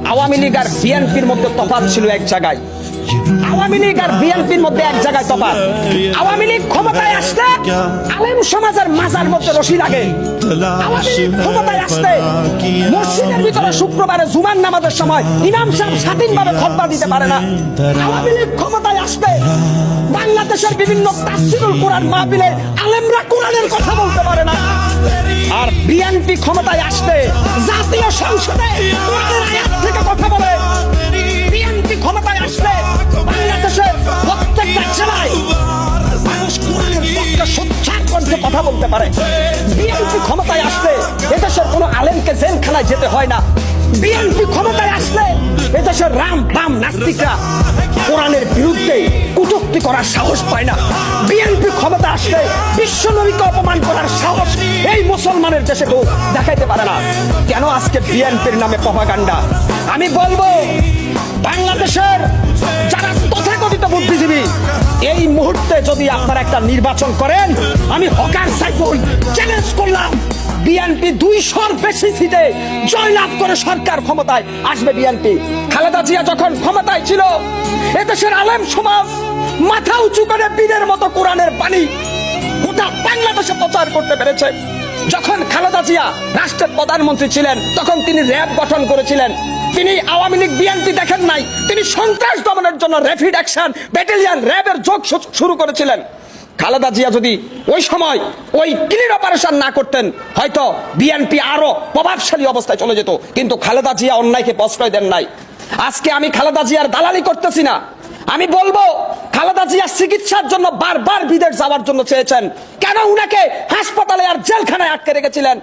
আওয়ামী লীগ আর বিএনপির মধ্যে তফাৎ ছিল এক জায়গায়। আওয়ামী লীগ আর বিএনপির মধ্যে এক জায়গায় তফাৎ। আওয়ামী লীগ ক্ষমতায় আসলে আলেম সমাজের মাজার মধ্যে রশি লাগে। আওয়ামী লীগ ক্ষমতায় আসলে মসজিদের ভিতরে শুক্রবারে জুমার নামাজের সময় ইমাম সাহেব স্বাধীনভাবে খুতবা দিতে পারে না। আওয়ামী লীগ ক্ষমতায় আসলে বাংলাদেশের বিভিন্ন তাফসীরুল কোরআন মাহফিলে আলেমরা কোরআনের কথা বলতে পারে না। আর বিএনপি ক্ষমতায় আসলে জাতীয় সংসদে কোরআনের আয়াত থেকে কথা বলে। বিএনপি ক্ষমতায় আসলে বাংলাদেশের প্রত্যেকটা জেলায় মানুষ কোরআনের পক্ষে সোচ্চার কণ্ঠে কথা বলতে পারে। বিএনপি ক্ষমতায় আসলে এদেশের কোনো আলেমকে জেলখানায় যেতে হয় না। বিএনপি ক্ষমতায় আসলে এদেশের রাম বাম নাস্তিকরা কোরআনের বিরুদ্ধে কটূক্তি করার সাহস পায় না। বিএনপি ক্ষমতা আসলে বিশ্ব নবীকে অপমান করার সাহস এই মুসলমানের দেশে কেউ দেখাইতে পারে না। কেন আজকে বিএনপির নামে প্রপাগান্ডা? আমি বলবো, বাংলাদেশের যারা তথাকথিত বুদ্ধিজীবী, এই মুহূর্তে যদি আপনারা একটা নির্বাচন করেন, আমি হকার সাইফুল চ্যালেঞ্জ করলাম, বিএনপি 200-র বেশি সিটে জয়লাভ করে সরকার ক্ষমতায় আসবে। বিএনপি খালেদা জিয়া যখন ক্ষমতায় ছিল, এদেশের আলেম সমাজ মাথা উঁচু করে বীরের মতো কোরআনের বাণী গোটা বাংলাদেশে প্রচার করতে পেরেছে। যখন খালেদা জিয়া রাষ্ট্রের প্রধানমন্ত্রী ছিলেন, তখন তিনি র্যাব গঠন করেছিলেন। তিনি আওয়ামী লীগ বিএনপি দেখেন নাই, তিনি সন্ত্রাস দমনের জন্য র্যাপিড অ্যাকশন ব্যাটালিয়ন র্যাবের যোগ শুরু করেছিলেন। খালেদা জিয়া যদি ওই সময় ওই ক্লিন অপারেশন না করতেন, হয়তো বিএনপি আরো প্রভাবশালী অবস্থায় চলে যেত। কিন্তু খালেদা জিয়া অন্যায়কে প্রশ্রয় দেন নাই। আজকে আমি খালেদা জিয়ার দালালি করতেছি না। আমি বলবো, খালেদা জিয়া চিকিৎসার জন্য বারবার বিদেশ যাওয়ার জন্য চেয়েছেন, কেন উনাকে হাসপাতালে আর জেলখানায় আটকে রেখেছিলেন?